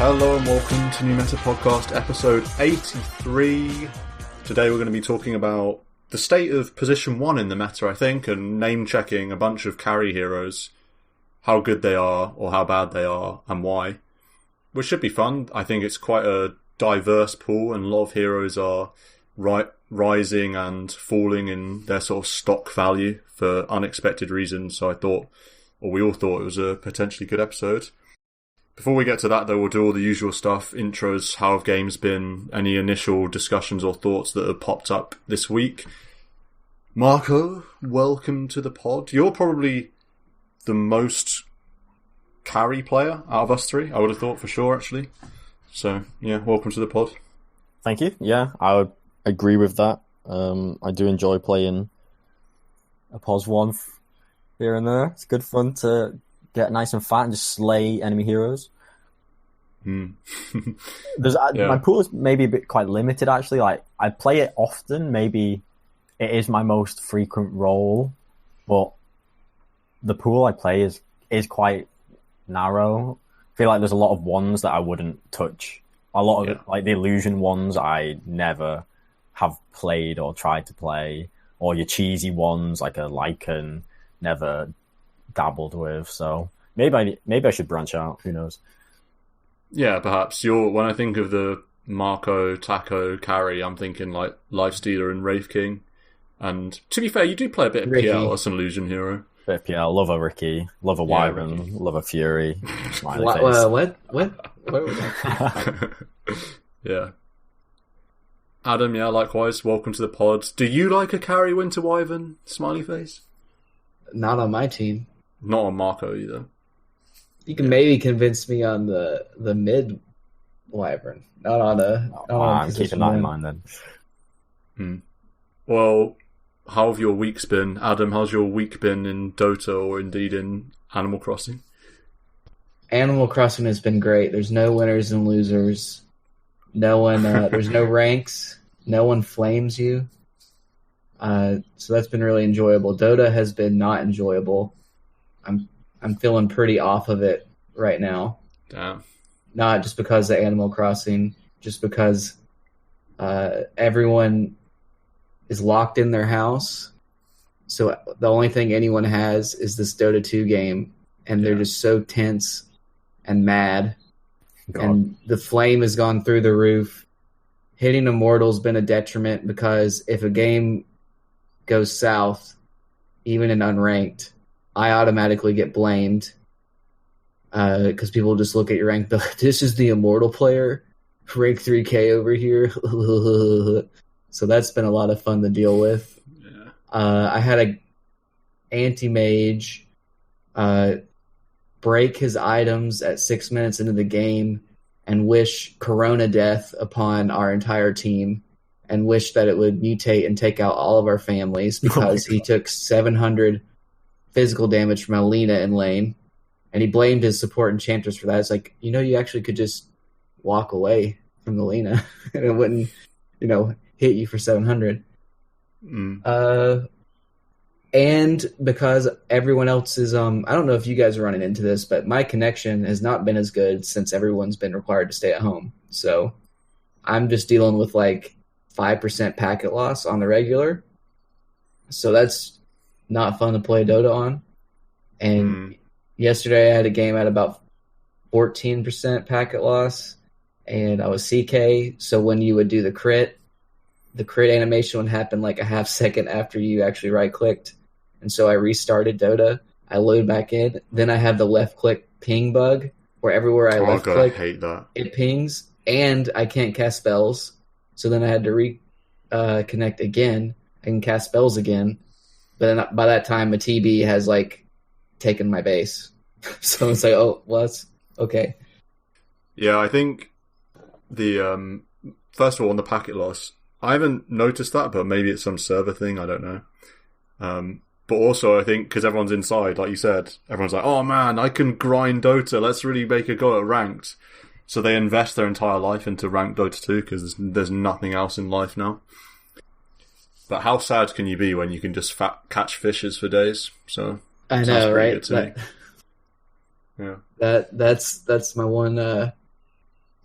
Hello and welcome to New Meta Podcast episode 83. Today we're going to be talking about the state of position 1 in the meta, I think, and name-checking a bunch of carry heroes, how good they are or how bad they are and why. Which should be fun. I think it's quite a diverse pool and a lot of heroes are rising and falling in their sort of stock value for unexpected reasons, so I thought, or we all thought, it was a potentially good episode. Before we get to that, though, we'll do all the usual stuff. Intros, how have games been, any initial discussions or thoughts that have popped up this week. Marco, welcome to the pod. You're probably the most carry player out of us three, I would have thought for sure, actually. So, yeah, welcome to the pod. Thank you. Yeah, I would agree with that. I do enjoy playing a POS 1 here and there. It's good fun to get nice and fat and just slay enemy heroes. Mm. My pool is maybe a bit quite limited, actually. Like, I play it often. Maybe it is my most frequent role, but the pool I play is quite narrow. I feel like there's a lot of ones that I wouldn't touch. A lot of like the illusion ones I never have played or tried to play, or your cheesy ones like a Lycan never dabbled with. So maybe I should branch out. Who knows? Yeah, perhaps. When I think of the Marco Taco carry, I'm thinking like Lifestealer and Wraith King. And to be fair, you do play a bit of Riki. PL as an illusion hero. Bit of PL, love a Riki, love a Wyvern, love a Fury. Smiley face. What was that? Yeah. Adam, yeah, likewise, welcome to the pod. Do you like a carry Winter Wyvern, smiley face? Not on my team. Not on Marco either. You can maybe convince me on the mid Wyvern, not on a. I'm keeping that in mind then. Well, how have your weeks been? Adam, how's your week been in Dota or indeed in Animal Crossing? Animal Crossing has been great. There's no winners and losers. No one. There's no ranks. No one flames you. So that's been really enjoyable. Dota has been not enjoyable. I'm feeling pretty off of it right now. Damn. Not just because of Animal Crossing, just because everyone is locked in their house. So the only thing anyone has is this Dota 2 game, and they're just so tense and mad. God. And the flame has gone through the roof. Hitting Immortal's been a detriment because if a game goes south, even in unranked, I automatically get blamed because people just look at your rank. This is the Immortal player, rank 3K over here. So that's been a lot of fun to deal with. Yeah. I had a anti-mage break his items at 6 minutes into the game and wish Corona death upon our entire team and wish that it would mutate and take out all of our families because he took 700 physical damage from Alina in lane, and he blamed his support enchanters for that. It's like, you actually could just walk away from the Alina and it wouldn't, hit you for 700. And because everyone else is, I don't know if you guys are running into this, but my connection has not been as good since everyone's been required to stay at home. So I'm just dealing with like 5% packet loss on the regular. So that's not fun to play Dota on. And yesterday I had a game at about 14% packet loss, and I was CK. So when you would do the crit animation would happen like a half second after you actually right clicked. And so I restarted Dota. I load back in. Then I have the left click ping bug where everywhere I left click, I hate that. It pings, and I can't cast spells. So then I had to reconnect again. I can cast spells again. But then by that time, a TB has like taken my base. So it's like, oh, well, that's okay. Yeah, I think the first of all on the packet loss, I haven't noticed that, but maybe it's some server thing. I don't know. But also, I think because everyone's inside, like you said, everyone's like, "Oh man, I can grind Dota. Let's really make a go at ranked." So they invest their entire life into ranked Dota 2 because there's nothing else in life now. But how sad can you be when you can just catch fishes for days? So I know, right? Yeah, that's my one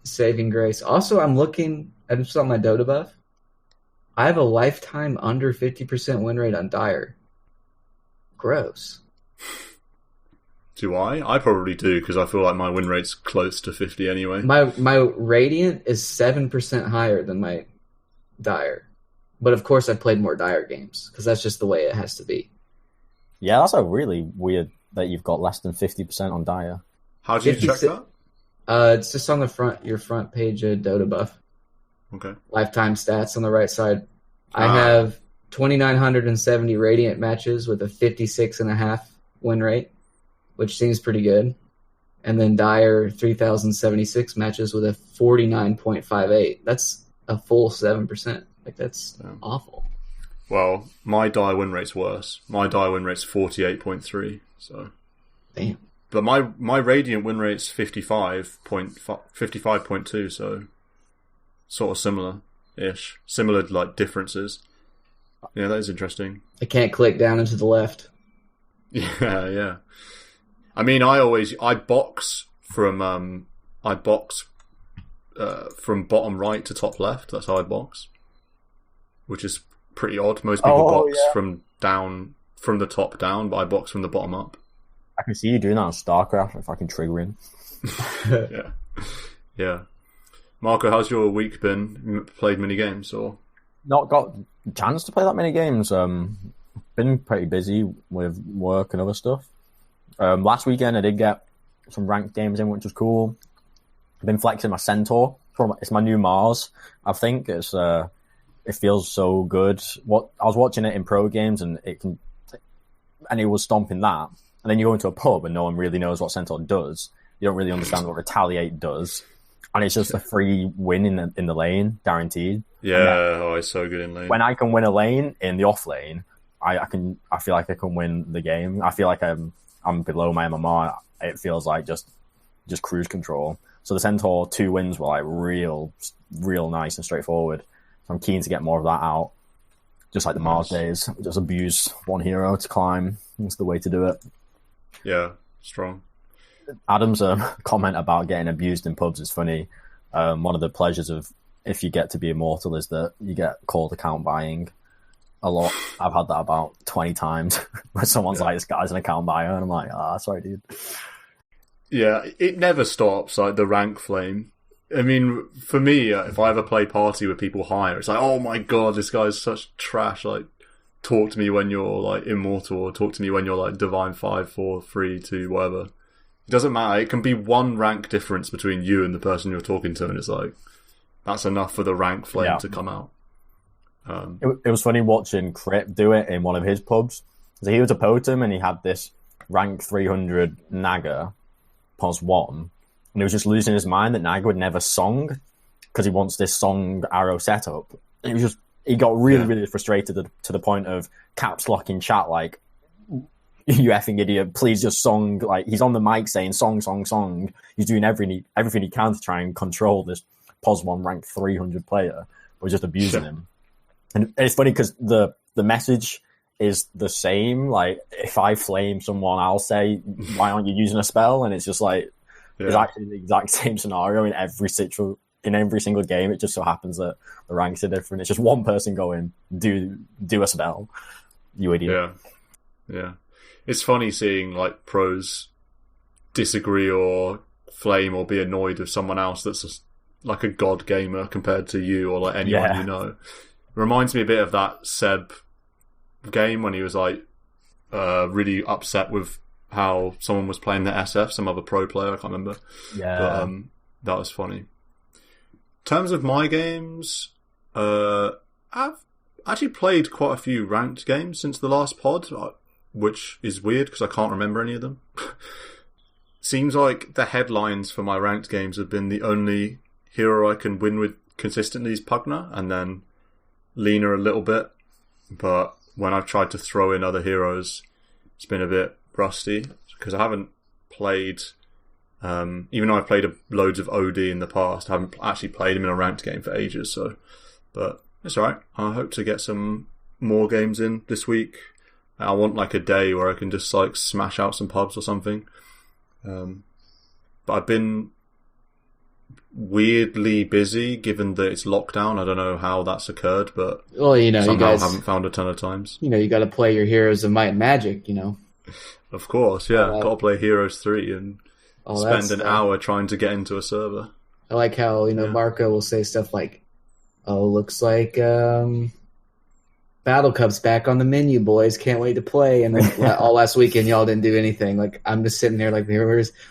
saving grace. Also, I just saw my Dota buff. I have a lifetime under 50% win rate on Dire. Gross. Do I? I probably do, because I feel like my win rate's close to 50 anyway. My Radiant is 7% higher than my Dire. But of course I played more Dire games, because that's just the way it has to be. Yeah, that's a really weird that you've got less than 50% on Dire. How do you check that? It's just on your front page of Dota buff. Okay. Lifetime stats on the right side. I have 2,970 Radiant matches with a 56.5 win rate, which seems pretty good. And then Dire 3,076 matches with a 49.58. That's a full 7%. Like, that's awful. Well, my Dire win rate's worse. My Dire win rate's 48.3. So. Damn. But my Radiant win rate's 55.2, so sort of similar-ish. Similar, like, differences. Yeah, that is interesting. I can't click down and to the left. Yeah. I mean, I box from bottom right to top left. That's how I box, which is pretty odd. Most people box from the top down, but I box from the bottom up. I can see you doing that on StarCraft if I can trigger in. Yeah. Marco, how's your week been? You played many games or? Not got a chance to play that many games. Been pretty busy with work and other stuff. Last weekend I did get some ranked games in, which was cool. I've been flexing my Centaur. It's my new Mars. I think it feels so good. I was watching it in pro games and it was stomping that. And then you go into a pub and no one really knows what Centaur does. You don't really understand what Retaliate does. And it's just a free win in the lane, guaranteed. Yeah, it's so good in lane. When I can win a lane in the off lane, I feel like I can win the game. I feel like I'm below my MMR. It feels like just cruise control. So the Centaur 2 wins were like real nice and straightforward. So I'm keen to get more of that out. Just like the Mars days. Just abuse one hero to climb. That's the way to do it. Yeah, strong. Adam's comment about getting abused in pubs is funny. One of the pleasures of if you get to be immortal is that you get called account buying a lot. I've had that about 20 times where someone's like, this guy's an account buyer, and I'm like, sorry, dude. Yeah, it never stops, like the rank flame. I mean, for me, if I ever play party with people higher, it's like, oh my god, this guy's such trash, like, talk to me when you're like immortal, or talk to me when you're like divine 5, 4, 3, 2, whatever. It doesn't matter. It can be one rank difference between you and the person you're talking to, and it's like, that's enough for the rank flame to come out. It was funny watching Crip do it in one of his pubs. So he was a Potem and he had this rank 300 Naga pos 1, and he was just losing his mind that Naga would never song because he wants this song arrow setup. And he got really frustrated to the point of caps locking chat like, you effing idiot, please just song. Like, he's on the mic saying song. He's doing everything he can to try and control this pos 1 rank 300 player. We're just abusing him. And it's funny because the message is the same. Like, if I flame someone, I'll say, why aren't you using a spell? And it's just like, it's actually the exact same scenario in every single game. It just so happens that the ranks are different. It's just one person going, do a spell, you idiot. Yeah. It's funny seeing like pros disagree or flame or be annoyed with someone else that's just like a god gamer compared to you or like anyone you know. It reminds me a bit of that Seb game when he was like really upset with how someone was playing the SF, some other pro player, I can't remember. Yeah. But that was funny. In terms of my games, I've actually played quite a few ranked games since the last pod, which is weird because I can't remember any of them. Seems like the headlines for my ranked games have been the only hero I can win with consistently is Pugna, and then Lena a little bit. But when I've tried to throw in other heroes, it's been a bit rusty because I haven't played, even though I've played loads of OD in the past, I haven't actually played him in a ranked game for ages. So, but it's alright. I hope to get some more games in this week. I want like a day where I can just like smash out some pubs or something. But I've been weirdly busy given that it's lockdown. I don't know how that's occurred, but well, you guys haven't found a ton of times. You got to play your Heroes of Might and Magic. Of course, yeah. Got to play Heroes 3 and spend an hour trying to get into a server. I like how Marco will say stuff like, "Oh, looks like Battle Cup's back on the menu, boys. Can't wait to play." And then all last weekend, y'all didn't do anything. Like, I'm just sitting there like,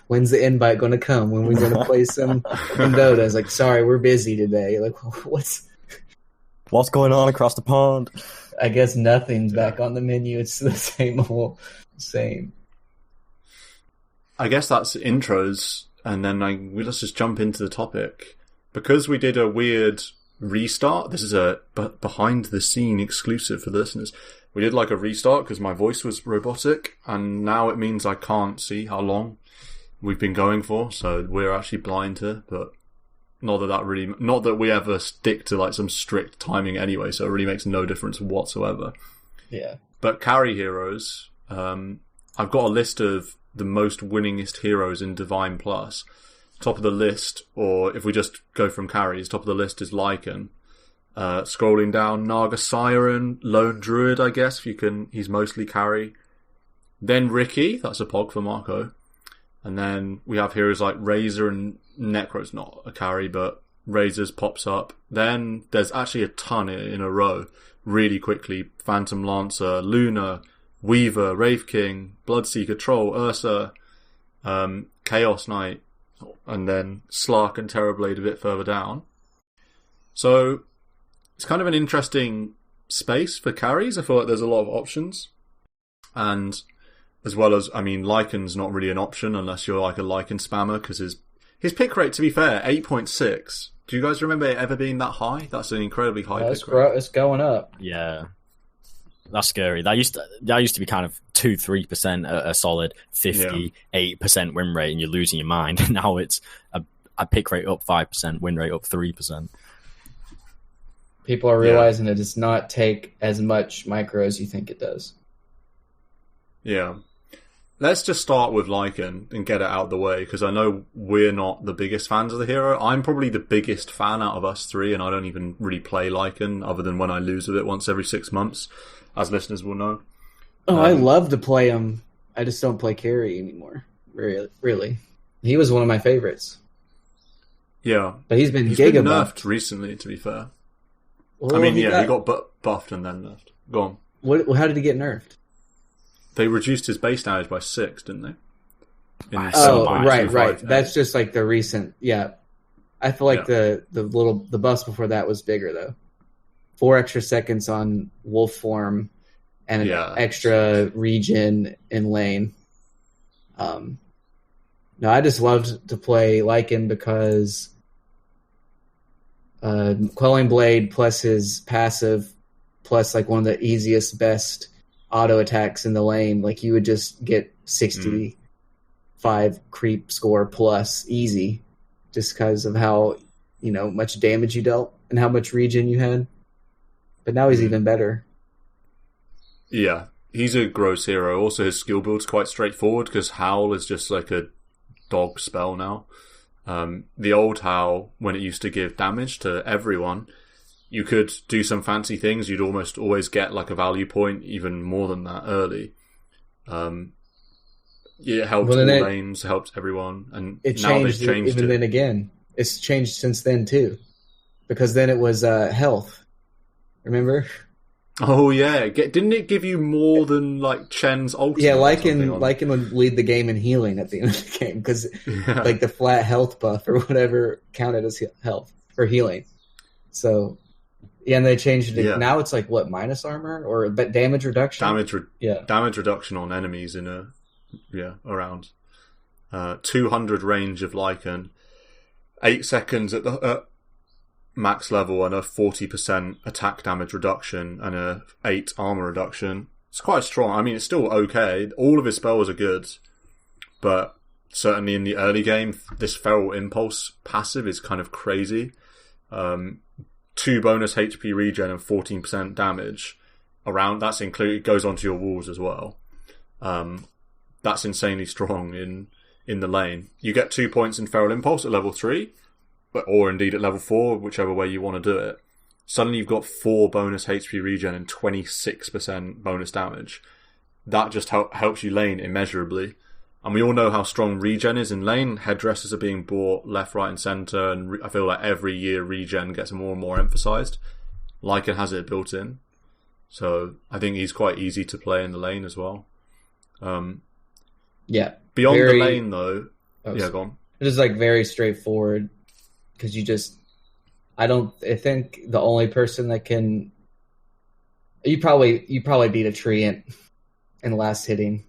when's the invite going to come? When we going to play some Dota? It's like, sorry, we're busy today. Like, what's going on across the pond? I guess nothing's back on the menu. It's the same. I guess that's intros, and then let's just jump into the topic. Because we did a weird restart, this is a behind the scene exclusive for the listeners. We did like a restart because my voice was robotic, and now it means I can't see how long we've been going for, so we're actually blind here, but not that we ever stick to like some strict timing anyway, so it really makes no difference whatsoever. Yeah. But carry heroes, I've got a list of the most winningest heroes in Divine Plus. Top of the list, or if we just go from carries, top of the list is Lycan. Scrolling down, Naga Siren, Lone Druid, I guess, he's mostly carry. Then Riki, that's a pog for Marco. And then we have heroes like Razor and Necro's not a carry, but Razor's pops up. Then there's actually a ton in a row, really quickly. Phantom Lancer, Luna, Weaver, Wraith King, Bloodseeker, Troll, Ursa, Chaos Knight, and then Slark and Terrorblade a bit further down. So it's kind of an interesting space for carries. I feel like there's a lot of options. And as well as, Lycan's not really an option unless you're like a Lycan spammer, because his pick rate, to be fair, 8.6. Do you guys remember it ever being that high? That's an incredibly high pick rate. It's going up. Yeah. That's scary. That used to be kind of 2-3% a solid 58% win rate, and you're losing your mind. Now it's a pick rate up 5%, win rate up 3%. People are realizing it does not take as much micro as you think it does. Yeah. Let's just start with Lycan and get it out of the way, because I know we're not the biggest fans of the hero. I'm probably the biggest fan out of us three, and I don't even really play Lycan other than when I lose with it once every 6 months, as listeners will know. Oh, I love to play him. I just don't play carry anymore. Really. He was one of my favorites. Yeah. But he's been nerfed recently, to be fair. Well, he got buffed and then nerfed. Go on. How did he get nerfed? They reduced his base damage by 6, didn't they? Right. That's just like the recent. Yeah, I feel like the buffs before that was bigger though. 4 extra seconds on wolf form, and an extra regen in lane. No, I just loved to play Lycan because Quelling Blade plus his passive plus like one of the easiest, best auto attacks in the lane, like you would just get 65 creep score plus easy, just because of how much damage you dealt and how much regen you had. But now he's even better. Yeah, he's a gross hero. Also, his skill build's quite straightforward because Howl is just like a dog spell now. The old Howl, when it used to give damage to everyone, you could do some fancy things. You'd almost always get like a value point, even more than that early. It helped all lanes, helped everyone, and now they've changed it. Then again, it's changed since then too, because then it was health. Remember? Oh yeah, didn't it give you more than like Chen's ultimate? Yeah, Lycan would lead the game in healing at the end of the game because like the flat health buff or whatever counted as health or healing. So. Yeah, and they changed it. Now it's like what, minus armor but damage reduction? Damage reduction on enemies in around 200 range of Lycan, 8 seconds at the max level, and a 40% attack damage reduction and a 8 armor reduction. It's quite strong. It's still okay. All of his spells are good, but certainly in the early game, this Feral Impulse passive is kind of crazy. 2 bonus HP regen and 14% damage around. That's included. It goes onto your walls as well. That's insanely strong in the lane. You get 2 points in Feral Impulse at level 3, or indeed at level 4, whichever way you want to do it, suddenly you've got 4 bonus HP regen and 26% bonus damage. That just helps you lane immeasurably. And we all know how strong regen is in lane. Headdresses are being bought left, right, and centre, and I feel like every year regen gets more and more emphasised. Lycan has it built in. So I think he's quite easy to play in the lane as well. Yeah. Beyond the lane, though... yeah, go on. It is like very straightforward, because I think the only person that can... You probably beat a Treant in last hitting.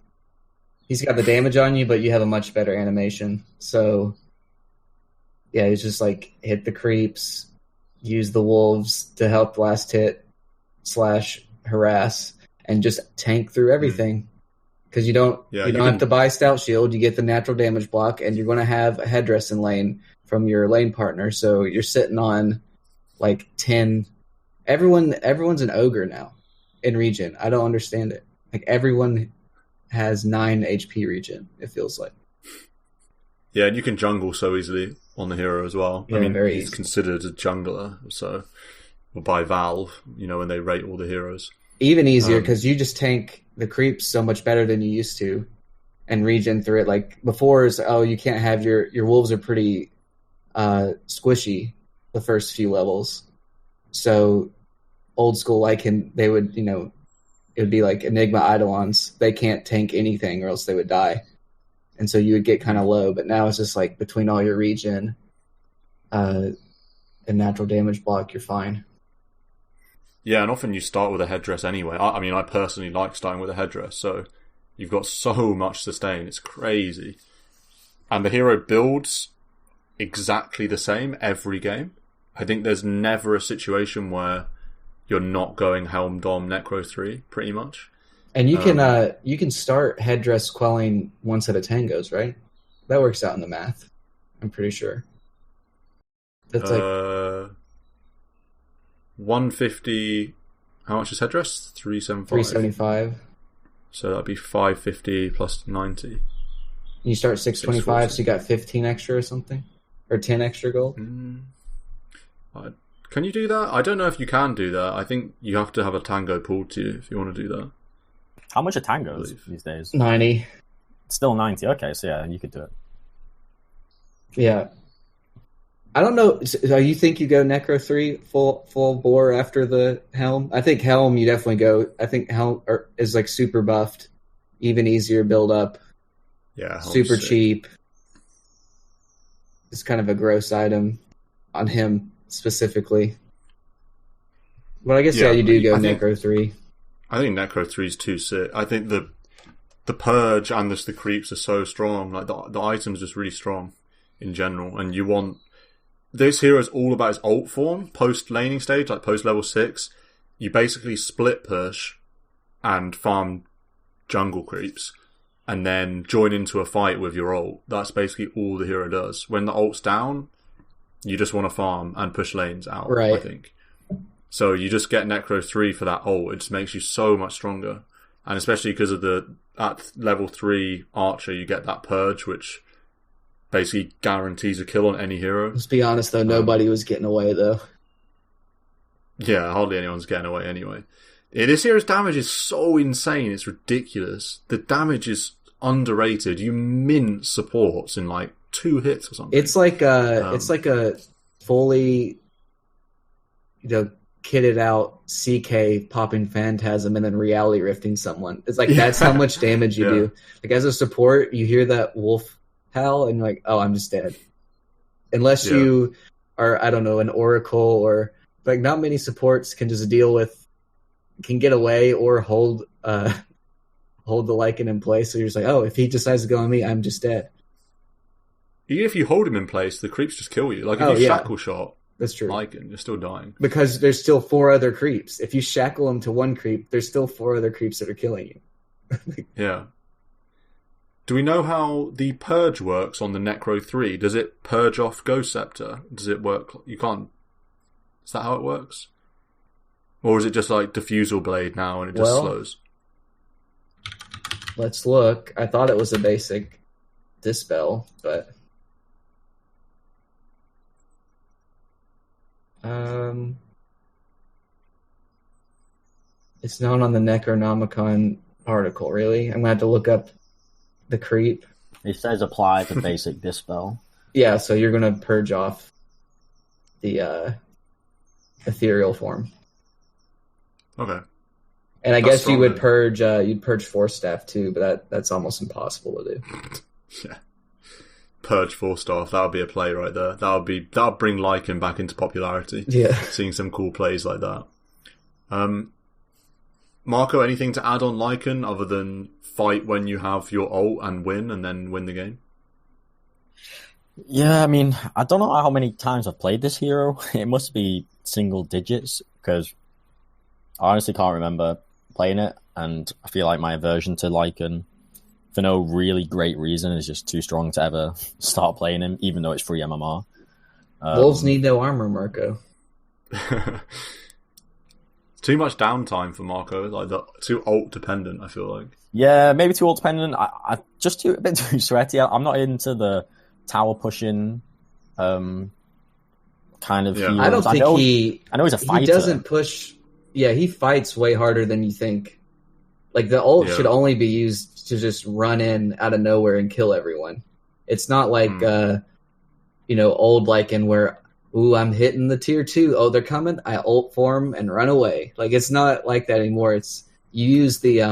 He's got the damage on you, but you have a much better animation. So, yeah, it's just like hit the creeps, use the wolves to help the last hit / harass, and just tank through everything. Because you don't have to buy Stout Shield, you get the natural damage block, and you're going to have a headdress in lane from your lane partner. So you're sitting on like 10. Everyone's an ogre now in regen. I don't understand it. Like everyone has 9 HP regen, it feels like. Yeah, and you can jungle so easily on the hero as well. Yeah, I mean, he's easy. considered a jungler, so by Valve, when they rate all the heroes. Even easier, because you just tank the creeps so much better than you used to, and regen through it. Like before, is you can't have your wolves are pretty squishy the first few levels. So old school Lycan, they would it would be like Enigma Eidolons. They can't tank anything or else they would die. And so you would get kind of low. But now it's just like between all your regen and natural damage block, you're fine. Yeah, and often you start with a headdress anyway. I mean, I personally like starting with a headdress. So you've got so much sustain. It's crazy. And the hero builds exactly the same every game. I think there's never a situation where you're not going Helm Dom Necro 3, pretty much. And you can start headdress quelling once at a tangos, right? That works out in the math. I'm pretty sure. That's like 150. How much is headdress? 375. 375. So that'd be 550 plus 90. You start 625, so you got 15 extra or something, or 10 extra gold. Can you do that? I don't know if you can do that. I think you have to have a tango pulled to you if you want to do that. How much are tangos these days? 90. Still 90. Okay, so yeah, you could do it. Yeah. I don't know. So you think you go Necro 3 full bore after the Helm? I think Helm you definitely go. I think Helm is like super buffed, even easier build up. Yeah, Helm's super sick. cheap. It's kind of a gross item on him specifically. But I guess you do go Necro 3. I think Necro 3 is too sick. I think the Purge and the creeps are so strong. Like the item's just really strong in general, and you want this hero is all about his ult form post laning stage, like post level 6. You basically split push and farm jungle creeps, and then join into a fight with your ult. That's basically all the hero does. When the ult's down, you just want to farm and push lanes out, right. I think. So you just get Necro 3 for that ult. It just makes you so much stronger. And especially because of at level 3 Archer, you get that Purge, which basically guarantees a kill on any hero. Let's be honest, though, nobody was getting away, though. Yeah, hardly anyone's getting away anyway. This hero's damage is so insane, it's ridiculous. The damage is underrated. You mint supports in like 2 hits or something. It's like a fully, kitted out CK popping Phantasm and then reality rifting someone. It's like that's how much damage you do. Like as a support, you hear that wolf howl and you're like, oh, I'm just dead. Unless you are, I don't know, an Oracle or like not many supports can just can get away or hold the Lycan in place. So you're just like, oh, if he decides to go on me, I'm just dead. Even if you hold him in place, the creeps just kill you. Like if you shackle shot, that's true. Lycan, you're still dying. Because there's still 4 other creeps. If you shackle him to one creep, there's still 4 other creeps that are killing you. Yeah. Do we know how the Purge works on the Necro 3? Does it purge off Ghost Scepter? Does it work? You can't... Is that how it works? Or is it just like Diffusal Blade now and it just slows? Let's look. I thought it was a basic Dispel, but... It's not on the Necronomicon article, really. I'm going to have to look up the creep. It says apply to basic dispel. Yeah, so you're going to purge off the ethereal form. Okay. And I guess you would purge, you'd purge Force Staff too, but that's almost impossible to do. Yeah. Purge Force Staff, that would be a play right there. That would bring Lycan back into popularity. Yeah. Seeing some cool plays like that. Marco, anything to add on Lycan other than fight when you have your ult and then win the game? Yeah, I mean, I don't know how many times I've played this hero. It must be single digits, because I honestly can't remember playing it, and I feel like my aversion to Lycan, for no really great reason, is just too strong to ever start playing him, even though it's free MMR. Wolves need no armor, Marco. Too much downtime for Marco, too ult dependent, I feel like. Yeah, maybe too ult dependent. I just a bit too sweaty. I'm not into the tower pushing kind of heroes. I don't think I know he's a fighter. He doesn't push. Yeah, he fights way harder than you think. Like, the ult should only be used to just run in out of nowhere and kill everyone. It's not like old Lycan where, ooh, I'm hitting the tier 2. Oh, they're coming. I ult form and run away. Like, it's not like that anymore. It's you use the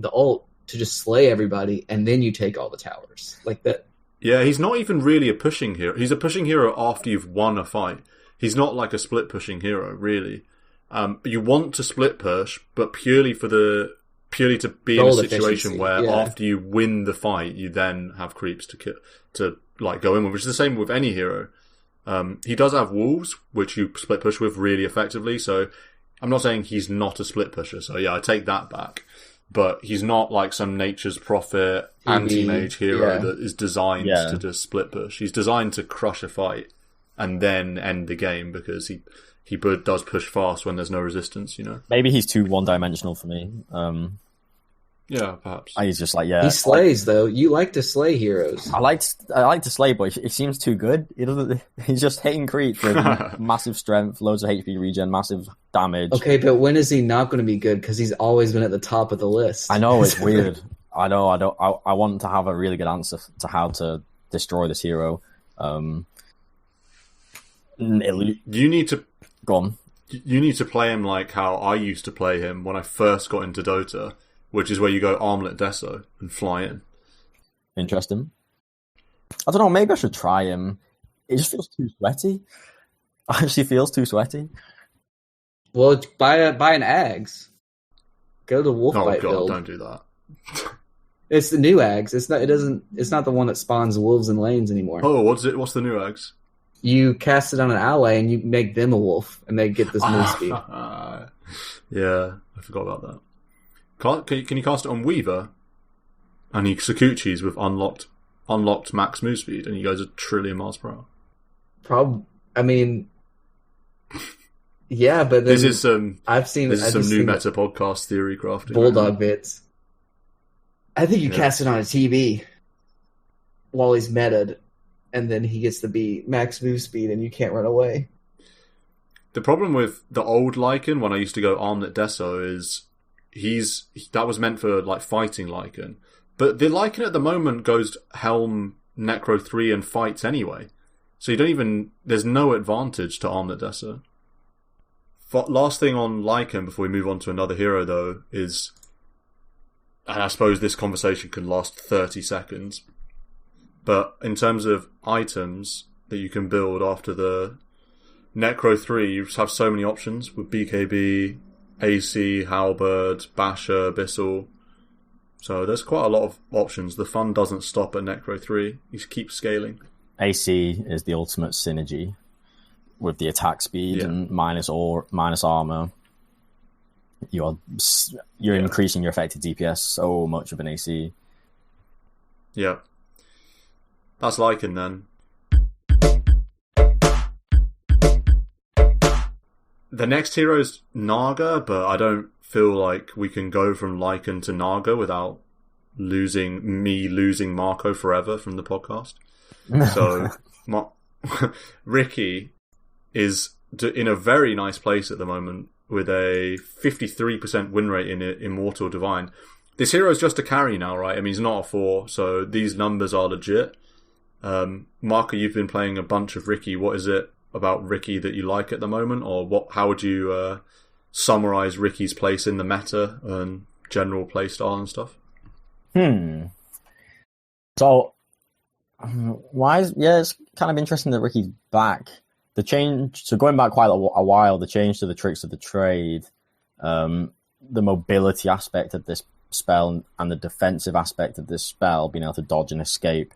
ult to just slay everybody, and then you take all the towers. Like that. Yeah, he's not even really a pushing hero. He's a pushing hero after you've won a fight. He's not like a split pushing hero, really. You want to split push, but purely to be in a situation where after you win the fight, you then have creeps to go in with, which is the same with any hero. He does have wolves, which you split push with really effectively. So I'm not saying he's not a split pusher. So yeah, I take that back. But he's not like some Nature's Prophet anti-mage hero that is designed to just split push. He's designed to crush a fight and then end the game, because he does push fast when there's no resistance, Maybe he's too one-dimensional for me. Yeah, perhaps. He's just he slays, though. You like to slay heroes. I like to slay, but he seems too good. He's just hitting creeps with massive strength, loads of HP regen, massive damage. Okay, but when is he not going to be good? Because he's always been at the top of the list. I know, it's weird. I know. I want to have a really good answer to how to destroy this hero. You need to go on. You need to play him like how I used to play him when I first got into Dota, which is where you go Armlet Deso and fly in. Interesting. I don't know, maybe I should try him. It just feels too sweaty. It actually feels too sweaty. Well, buy an Ags. Go to Wolf Bite build. Don't do that. It's the new Ags. It's not the one that spawns wolves and lanes anymore. Oh, what's the new Ags? You cast it on an ally and you make them a wolf, and they get this move speed. Yeah, I forgot about that. Can you cast it on Weaver? And he Sakuchis with unlocked max move speed, and he goes 1 trillion miles per hour. I mean, yeah, but then this is some new meta that. Podcast theory crafting. Bulldog bits. I think you cast it on a TB while he's meted, and then he gets to be max move speed, and you can't run away. The problem with the old Lycan, when I used to go Armlet Deso, is that was meant for like fighting Lycan, but the Lycan at the moment goes Helm Necro 3 and fights anyway, so there's no advantage to Armlet Deso. Last thing on Lycan before we move on to another hero though is, and I suppose this conversation can last 30 seconds, but in terms of items that you can build after the Necro 3, you just have so many options with BKB, AC, Halberd, Basher, Bissell. So there's quite a lot of options. The fun doesn't stop at Necro 3. You keep scaling. AC is the ultimate synergy with the attack speed and minus armor. You're increasing your effective DPS so much with an AC. Yeah. That's Lycan then. The next hero is Naga, but I don't feel like we can go from Lycan to Naga without losing Marco forever from the podcast. So, Riki is in a very nice place at the moment with a 53% win rate in Immortal Divine. This hero is just a carry now, right? I mean, he's not a 4, so these numbers are legit. Marco, you've been playing a bunch of Riki. What is it about Riki that you like at the moment? Or how would you summarize Riki's place in the meta and general playstyle and stuff? So, it's kind of interesting that Riki's back. The change, so going back quite a while, the change to the tricks of the trade, the mobility aspect of this spell and the defensive aspect of this spell, being able to dodge and escape,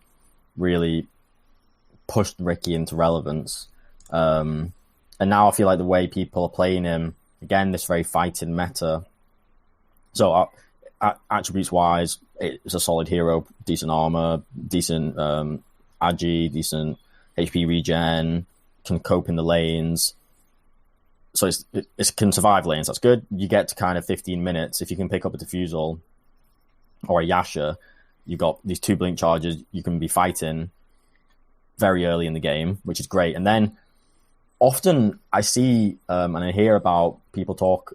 really pushed Riki into relevance. And now I feel like the way people are playing him, again, this very fighting meta. So attributes-wise, it's a solid hero, decent armor, decent agi, decent HP regen, can cope in the lanes. So it can survive lanes, that's good. You get to kind of 15 minutes, if you can pick up a Diffusal or a Yasha, you've got these 2 blink charges, you can be fighting very early in the game, which is great. And then often I see and I hear about people talk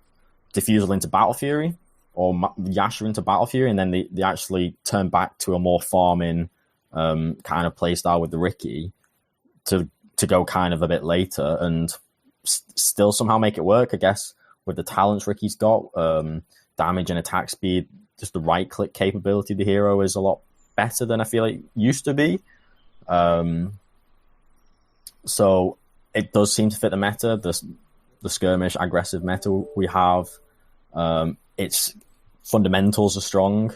Diffusal into Battle Fury or Yasha into Battle Fury, and then they actually turn back to a more farming kind of playstyle with the Riki to go kind of a bit later and still somehow make it work, I guess, with the talents Riki's got, damage and attack speed, just the right-click capability of the hero is a lot better than I feel it used to be. So it does seem to fit the meta, the skirmish, aggressive meta we have. Its fundamentals are strong.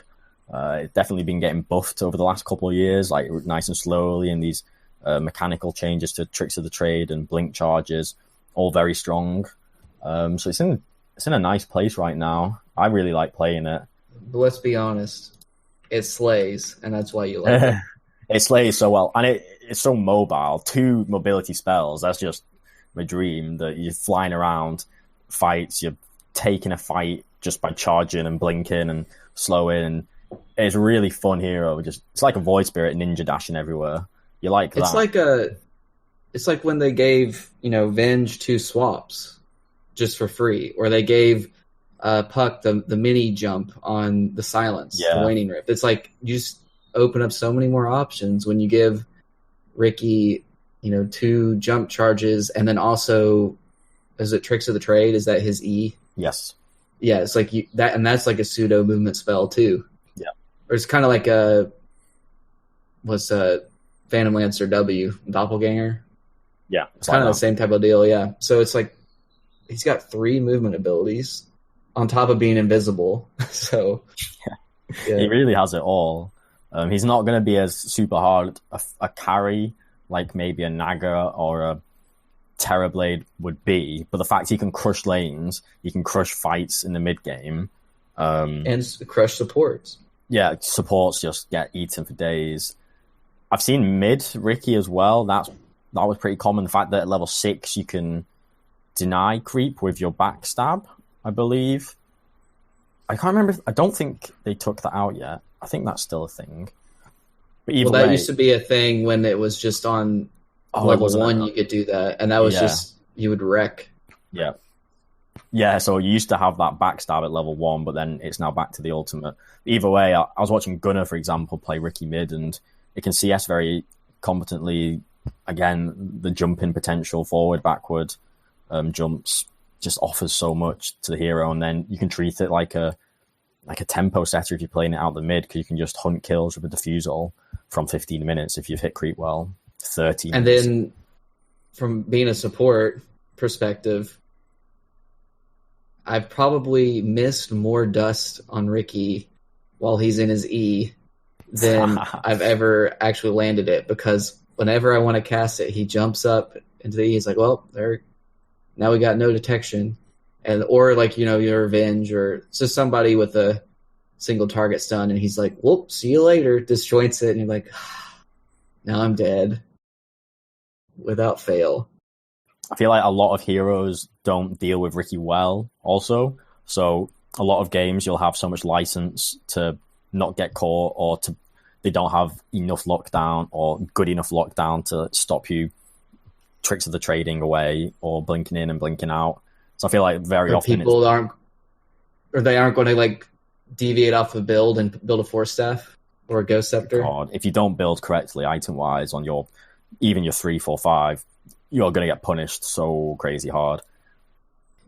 It's definitely been getting buffed over the last couple of years, like nice and slowly, and these mechanical changes to tricks of the trade and blink charges, all very strong. So it's in a nice place right now. I really like playing it. But let's be honest, it slays, and that's why you like it. It slays so well, and it's so mobile. 2 mobility spells, that's just my dream, that you're flying around fights, you're taking a fight just by charging and blinking and slowing, and it's a really fun hero. It's like a Void Spirit ninja dashing everywhere. You like that. It's like when they gave, Venge 2 swaps just for free, or they gave Puck the mini jump on the Silence, the Waning Rift. It's like you just open up so many more options when you give Riki, 2 jump charges, and then also, is it Tricks of the Trade? Is that his E? Yes. Yeah, it's like that, and that's like a pseudo movement spell too. Yeah. Or it's kind of like Phantom Lancer W, Doppelganger. Yeah. It's kind of the same type of deal, yeah. So it's like he's got 3 movement abilities on top of being invisible. So yeah. He really has it all. He's not going to be as super hard a carry like maybe a Naga or a Terrorblade would be, but the fact he can crush lanes, he can crush fights in the mid game, and crush supports. Yeah, supports just get eaten for days. I've seen mid Riki as well. That was pretty common. The fact that at level 6 you can deny creep with your backstab, I believe. I can't remember. I don't think they took that out yet. I think that's still a thing. But either that way, used to be a thing when it was just on level 1. You could do that, and that was just you would wreck. Yeah. Yeah, so you used to have that backstab at level 1, but then it's now back to the ultimate. Either way, I was watching Gunnar, for example, play Riki mid, and it can CS very competently. Again, the jumping potential, forward, backward, jumps just offers so much to the hero, and then you can treat it like a tempo setter if you're playing it out the mid, because you can just hunt kills with a Diffusal from 15 minutes if you've hit creep well, 30 and minutes. Then from being a support perspective, I've probably missed more dust on Riki while he's in his E than I've ever actually landed it, because whenever I want to cast it, he jumps up into the E. He's like, well, now we got no detection. Or like, your Revenge, or just somebody with a single target stun, and he's like, whoop, see you later, disjoints it, and you're like, now I'm dead. Without fail. I feel like a lot of heroes don't deal with Riki well also. So a lot of games you'll have so much license to not get caught, or they don't have enough lockdown or good enough lockdown to stop you tricks of the trading away or blinking in and blinking out. So I feel like very often people aren't going to like deviate off the build and build a Force Staff or a Ghost Scepter. God, if you don't build correctly item wise on your 3, 4, 5, you're going to get punished so crazy hard.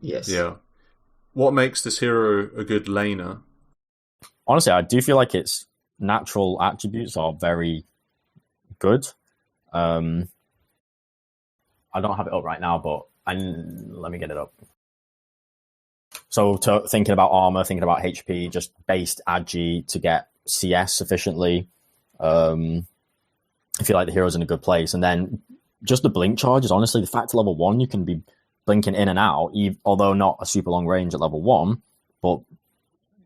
Yes. Yeah. What makes this hero a good laner? Honestly, I do feel like its natural attributes are very good. I don't have it up right now, but let me get it up. So thinking about armor, thinking about HP, just based agi to get CS sufficiently. I feel like the hero's in a good place. And then just the blink charges, honestly, the fact to level 1, you can be blinking in and out, although not a super long range at level 1, but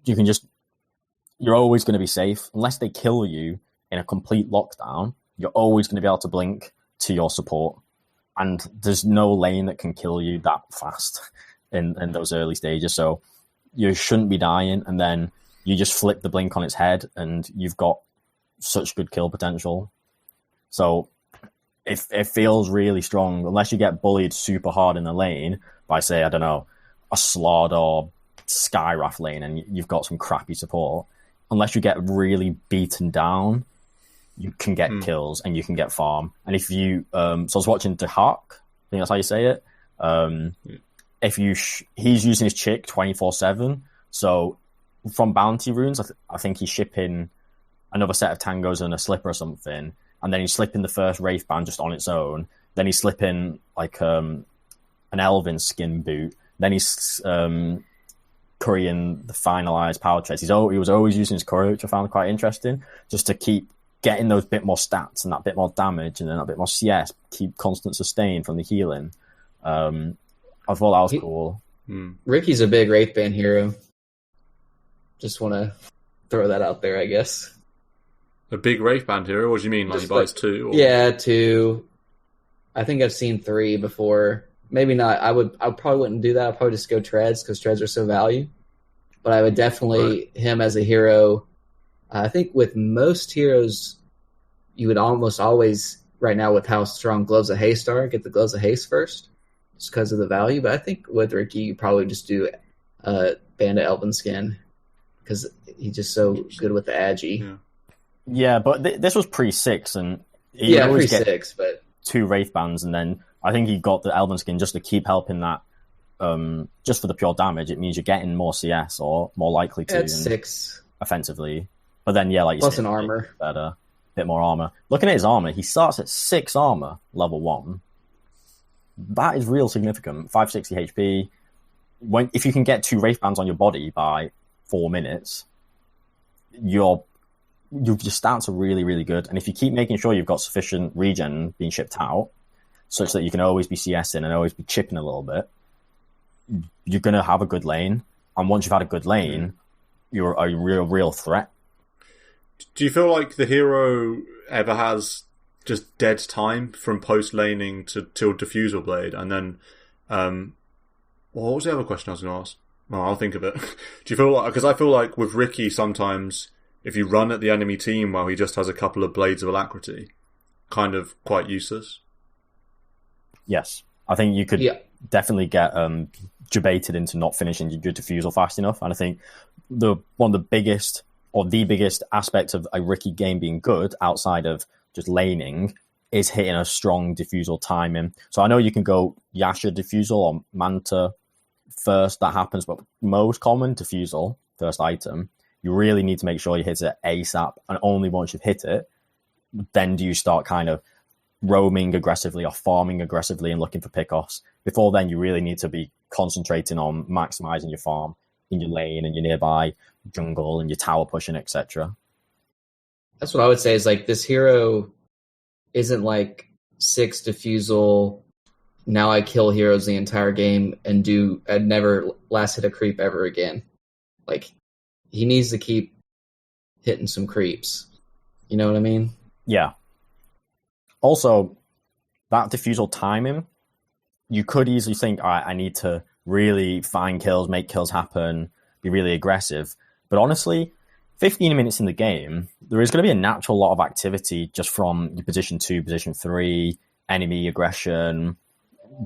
you're always going to be safe. Unless they kill you in a complete lockdown, you're always going to be able to blink to your support. And there's no lane that can kill you that fast in those early stages. So you shouldn't be dying, and then you just flip the blink on its head, and you've got such good kill potential. So it feels really strong, unless you get bullied super hard in the lane by, say, I don't know, a Slod or Skywrath lane, and you've got some crappy support. Unless you get really beaten down, you can get kills and you can get farm. And if you, so I was watching Dehak, I think that's how you say it. If he's using his chick 24/7, so from bounty runes, I think he's shipping another set of tangos and a slipper or something, and then he's slipping the first Wraith Band just on its own. Then he's slipping like an Elven skin boot. Then he's currying the finalized power trades. He was always using his curry, which I found quite interesting, just to keep getting those bit more stats and that bit more damage and then a bit more CS, keep constant sustain from the healing. I thought that was cool. Riki's a big Wraith Band hero. Just want to throw that out there, I guess. A big Wraith Band hero? What do you mean? Like he buys 2? Or? Yeah, 2. I think I've seen 3 before. Maybe not. I probably wouldn't do that. I'd probably just go Treads because Treads are so value. But I would definitely, him as a hero. I think with most heroes, you would almost always, right now with how strong Gloves of Haste are, get the Gloves of Haste first, just because of the value. But I think with Riki, you probably just do Bandit Elven Skin, because he's just so good with the agi. Yeah, but this was pre-6, and pre-6, but 2 Wraith Bands, and then I think he got the Elven Skin just to keep helping that. Just for the pure damage, it means you're getting more CS or more likely to. It's 6 offensively, but then like you plus said, an armor, better, bit more armor. Looking at his armor, he starts at 6 armor, level 1. That is real significant. 560 HP. If you can get 2 Wraith Bands on your body by 4 minutes, your stats are really, really good. And if you keep making sure you've got sufficient regen being shipped out, such that you can always be CSing and always be chipping a little bit, you're going to have a good lane. And once you've had a good lane, you're a real threat. Do you feel like the hero ever has just dead time from post-laning till Diffusal Blade? And then, what was the other question I was going to ask? Well, I'll think of it. Do you feel like, because I feel like with Riki, sometimes if you run at the enemy team while he just has a couple of Blades of Alacrity, kind of quite useless. Yes. I think you could definitely get debated into not finishing your Diffusal fast enough. And I think one of the biggest aspect of a Riki game being good, outside of just laning, is hitting a strong Diffusal timing. So I know you can go Yasha Diffusal or Manta first, that happens, but most common Diffusal, first item, you really need to make sure you hit it ASAP, and only once you've hit it, then do you start kind of roaming aggressively or farming aggressively and looking for pickoffs. Before then, you really need to be concentrating on maximizing your farm in your lane and your nearby jungle and your tower pushing, etc. That's what I would say is like this hero isn't like 6 Diffusal, now I kill heroes the entire game and I'd never last hit a creep ever again. Like, he needs to keep hitting some creeps. You know what I mean? Yeah. Also, that Diffusal timing, you could easily think, all right, I need to really find kills, make kills happen, be really aggressive. But honestly, 15 minutes in the game, there is going to be a natural lot of activity just from your position 2, position 3, enemy aggression,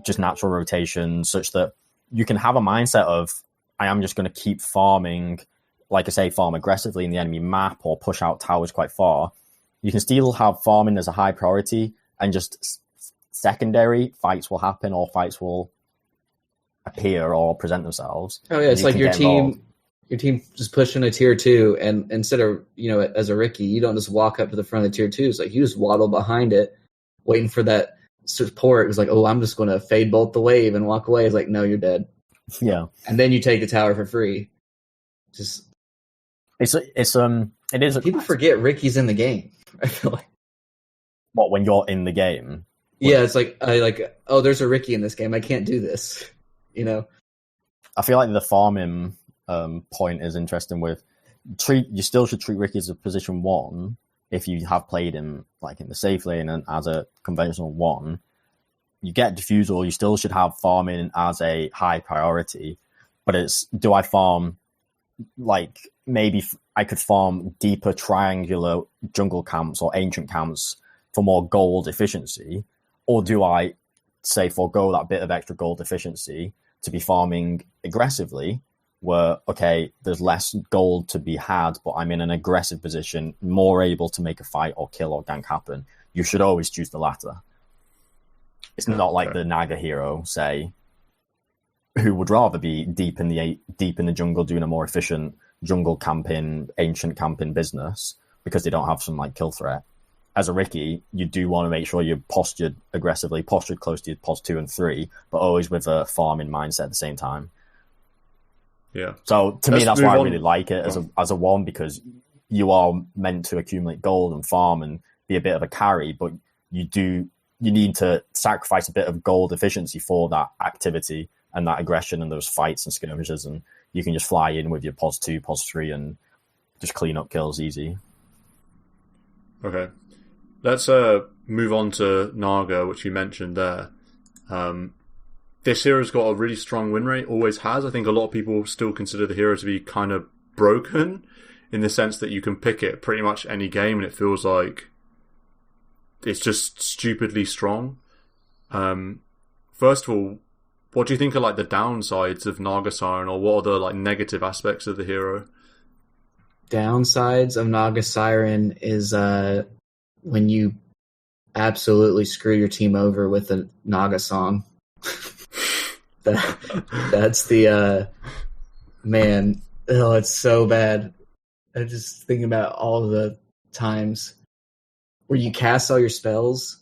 just natural rotation, such that you can have a mindset of, I am just going to keep farming, like I say, farm aggressively in the enemy map or push out towers quite far. You can still have farming as a high priority, and just secondary fights will happen, or fights will appear or present themselves. Oh yeah, it's like your team just pushing a tier 2, and instead of, as a Riki, you don't just walk up to the front of the tier 2. It's like you just waddle behind it, waiting for that support. It was like, oh, I'm just going to fade bolt the wave and walk away. It's like, no, you're dead. Yeah, and then you take the tower for free. Just it is. People forget Ricky's in the game. I feel like. What, when you're in the game? Yeah, it's like oh, there's a Riki in this game. I can't do this. I feel like the farming point is interesting. You still should treat Riki as a position 1 if you have played him like in the safe lane and as a conventional 1. You get diffusal, you still should have farming as a high priority. But do I farm, like, maybe I could farm deeper triangular jungle camps or ancient camps for more gold efficiency? Or do I, say, forego that bit of extra gold efficiency to be farming aggressively, where, okay, there's less gold to be had, but I'm in an aggressive position, more able to make a fight or kill or gank happen? You should always choose the latter. It's not like the Naga hero, say, who would rather be deep in the jungle doing a more efficient jungle camping, ancient camping business because they don't have some like kill threat. As a Riki, you do want to make sure you're postured aggressively, postured close to your pos 2 and 3, but always with a farming mindset at the same time. Yeah. So to me, that's why I really like it as a 1, because you are meant to accumulate gold and farm and be a bit of a carry, but you need to sacrifice a bit of gold efficiency for that activity and that aggression and those fights and skirmishes, and you can just fly in with your pos 2, pos 3 and just clean up kills easy. Okay. Let's move on to Naga, which you mentioned there. This hero's got a really strong win rate, always has. I think a lot of people still consider the hero to be kind of broken in the sense that you can pick it pretty much any game and it feels like it's just stupidly strong. First of all, what do you think are like the downsides of Naga Siren, or what are the like negative aspects of the hero? Downsides of Naga Siren is when you absolutely screw your team over with a Naga song. That's the man. Oh, it's so bad. I'm just thinking about all the times where you cast all your spells,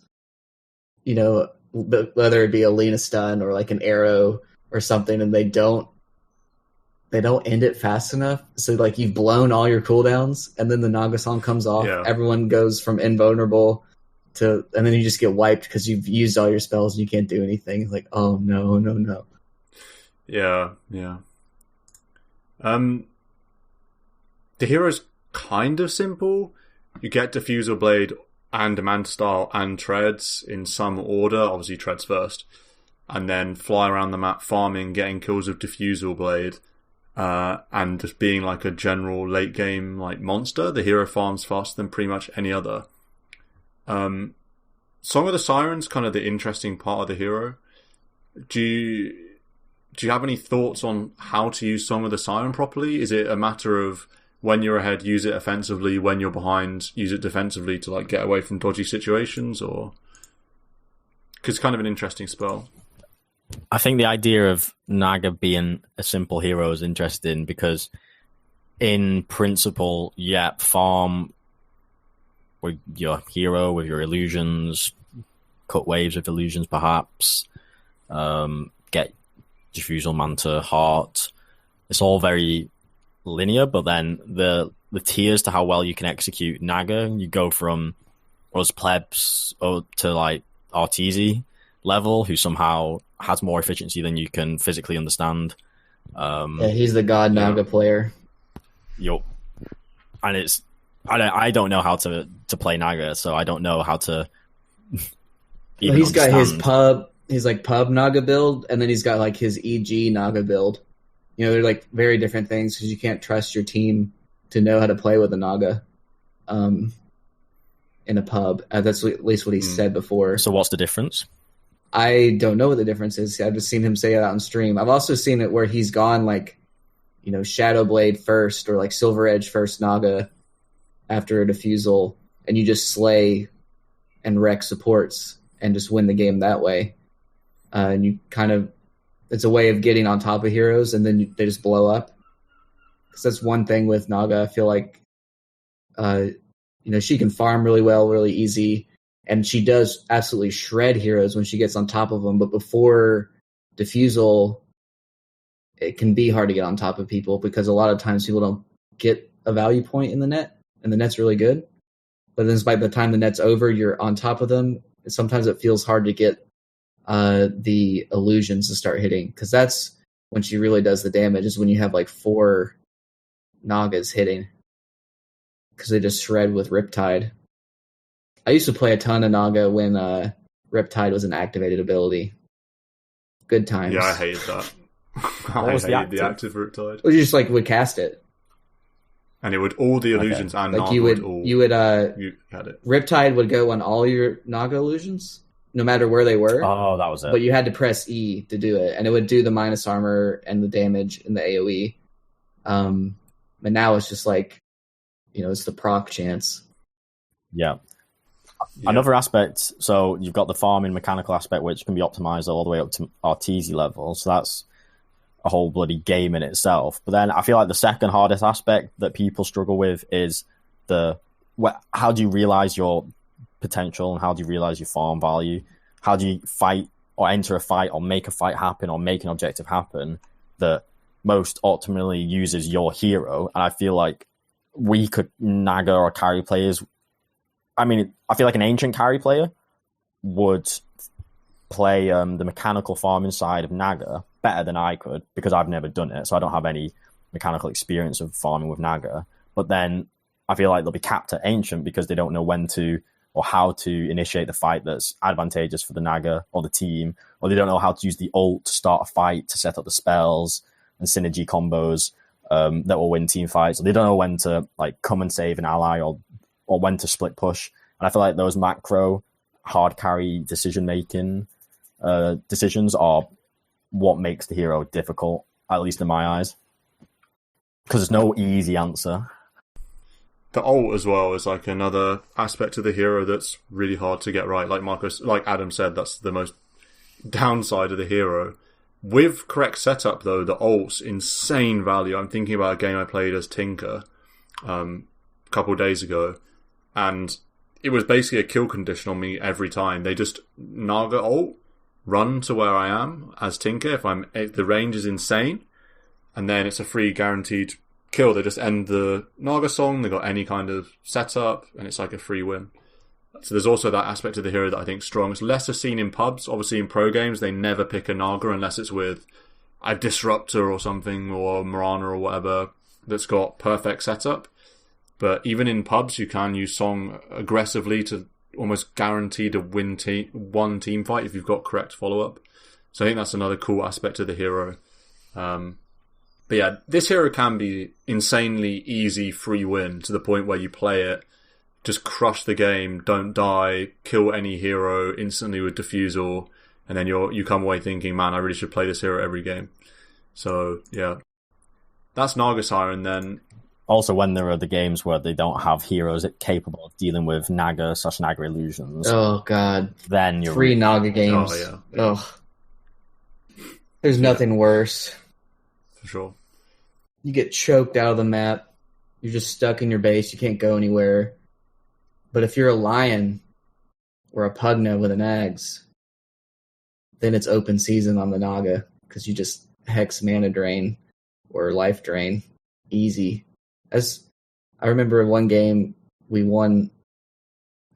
whether it be a Lena stun or like an arrow or something, and they don't end it fast enough. So like you've blown all your cooldowns, and then the Naga song comes off. Yeah. Everyone goes from invulnerable to, and then you just get wiped because you've used all your spells and you can't do anything. It's like, oh no. Yeah. The hero's kind of simple. You get Diffusal Blade and Manta Style and Treads in some order. Obviously Treads first. And then fly around the map farming, getting kills with Diffusal Blade. And just being like a general late game like monster. The hero farms faster than pretty much any other. Song of the Siren's kind of the interesting part of the hero. Do you have any thoughts on how to use Song of the Siren properly? Is it a matter of when you're ahead, use it offensively, when you're behind, use it defensively to like get away from dodgy situations, or because it's kind of an interesting spell? I think the idea of Naga being a simple hero is interesting because in principle, farm with your hero, with your illusions, cut waves with illusions perhaps, get Diffusal, Manta, Heart. It's all very linear, but then the tiers to how well you can execute Naga, you go from us plebs to like Arteezy level, who somehow has more efficiency than you can physically understand. He's the god Naga player. Yup. And I don't know how to play Naga, so I don't know how to even he's understand. Got his pub. He's like pub Naga build, and then he's got like his EG Naga build. They're like very different things because you can't trust your team to know how to play with a Naga in a pub. That's at least what he said before. So what's the difference? I don't know what the difference is. I've just seen him say it on stream. I've also seen it where he's gone like, Shadowblade first or like Silver Edge first Naga after a defusal, and you just slay and wreck supports and just win the game that way. And you it's a way of getting on top of heroes, and then they just blow up. Because that's one thing with Naga. I feel like, she can farm really well, really easy. And she does absolutely shred heroes when she gets on top of them. But before defusal, it can be hard to get on top of people because a lot of times people don't get a value point in the net, and the net's really good. But then by the time the net's over, you're on top of them. Sometimes it feels hard to get the illusions to start hitting, because that's when she really does the damage, is when you have like 4 Nagas hitting, because they just shred with Riptide. I used to play a ton of Naga when Riptide was an activated ability. Good times. Yeah, I hated that. I hated the active Riptide. Well, you just would cast it, and it would all the illusions and Naga you had it. Riptide would go on all your Naga illusions, no matter where they were. Oh, that was it. But you had to press E to do it, and it would do the minus armor and the damage in the AoE. But now it's just it's the proc chance. Yeah. Another aspect, so you've got the farming mechanical aspect, which can be optimized all the way up to Arteezy level. So that's a whole bloody game in itself. But then I feel like the second hardest aspect that people struggle with is how do you realize your potential, and how do you realize your farm value? How do you fight or enter a fight or make a fight happen or make an objective happen that most optimally uses your hero? And I feel like Naga or carry players, I feel like an ancient carry player would play the mechanical farming side of Naga better than I could, because I've never done it, so I don't have any mechanical experience of farming with Naga. But then I feel like they'll be capped at ancient because they don't know when to or how to initiate the fight that's advantageous for the Naga or the team, or they don't know how to use the ult to start a fight, to set up the spells and synergy combos that will win team fights. Or they don't know when to come and save an ally, or when to split push. And I feel like those macro hard carry decision-making decisions are what makes the hero difficult, at least in my eyes. Because there's no easy answer. The ult as well is another aspect of the hero that's really hard to get right. Like Adam said, that's the most downside of the hero. With correct setup, though, the ult's insane value. I'm thinking about a game I played as Tinker a couple of days ago, and it was basically a kill condition on me every time. They just Naga ult, run to where I am as Tinker if the range is insane, and then it's a free guaranteed kill. They just end the Naga song, they got any kind of setup, and it's like a free win. So there's also that aspect of the hero that I think is strong. It's lesser seen in pubs. Obviously in pro games, they never pick a Naga unless it's with a Disruptor or something, or Mirana or whatever, that's got perfect setup. But even in pubs, you can use Song aggressively to almost guarantee to win one team fight if you've got correct follow-up. So I think that's another cool aspect of the hero. But yeah, this hero can be insanely easy free win, to the point where you play it, just crush the game, don't die, kill any hero instantly with defusal, and then you come away thinking, man, I really should play this hero every game. So yeah, that's Naga Siren. Then also, when there are the games where they don't have heroes capable of dealing with Naga/Naga illusions. Oh god! Then you're free Naga games. Oh yeah. Oh, there's nothing worse. For sure. You get choked out of the map. You're just stuck in your base. You can't go anywhere. But if you're a Lion or a Pugna with an Ags, then it's open season on the Naga, because you just hex mana drain or life drain. Easy. As I remember one game we won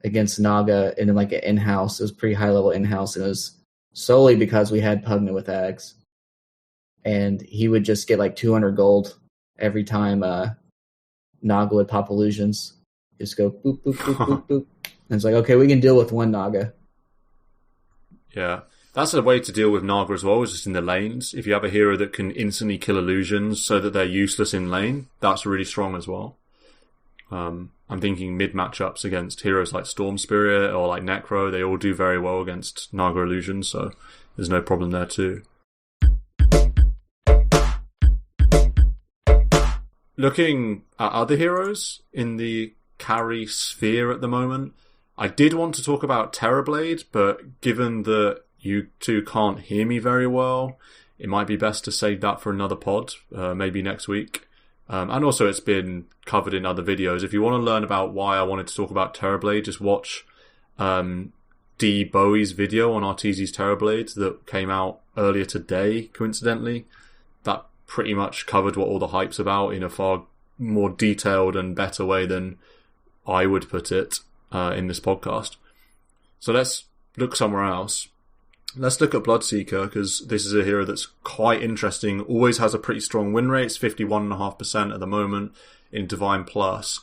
against Naga in an in-house. It was pretty high level in-house, and it was solely because we had Pugna with Ags. And he would just get 200 gold every time Naga would pop illusions. Just go boop, boop, boop, boop, boop. And it's okay, we can deal with one Naga. Yeah. That's a way to deal with Naga as well, is just in the lanes. If you have a hero that can instantly kill illusions so that they're useless in lane, that's really strong as well. I'm thinking mid matchups against heroes like Storm Spirit or like Necro. They all do very well against Naga Illusion, so there's no problem there too. Looking at other heroes in the carry sphere at the moment, I did want to talk about Terrorblade, but given that you two can't hear me very well, it might be best to save that for another pod, maybe next week. And also it's been covered in other videos. If you want to learn about why I wanted to talk about Terrorblade, just watch D. Bowie's video on Arteezy's Terrorblade that came out earlier today, coincidentally. That pretty much covered what all the hype's about in a far more detailed and better way than I would put it in this podcast. So let's look somewhere else. Let's look at Bloodseeker, because this is a hero that's quite interesting. Always has a pretty strong win rate. It's 51.5% at the moment in Divine Plus.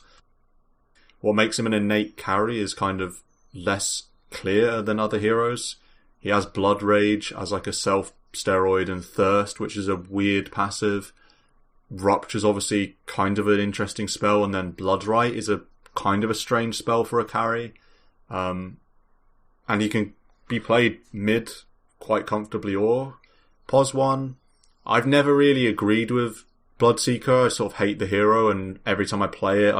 What makes him an innate carry is kind of less clear than other heroes. He has Blood Rage as like a self-steroid and Thirst, which is a weird passive. Rupture's obviously kind of an interesting spell, and then Bloodrite is a kind of a strange spell for a carry. And he can be played mid quite comfortably or pos 1. I've never really agreed with Bloodseeker. I sort of hate the hero, and every time I play it,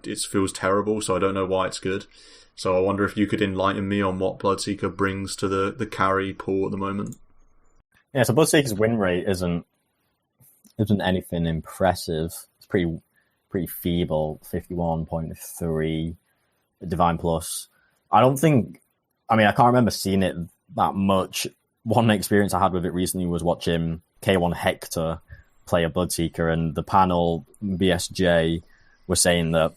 it feels terrible, so I don't know why it's good. So I wonder if you could enlighten me on what Bloodseeker brings to the carry pool at the moment. Yeah, so Bloodseeker's win rate isn't anything impressive. It's pretty feeble, 51.3 Divine Plus. I can't remember seeing it that much. One experience I had with it recently was watching K1 Hector play a Bloodseeker, and the panel BSJ was saying that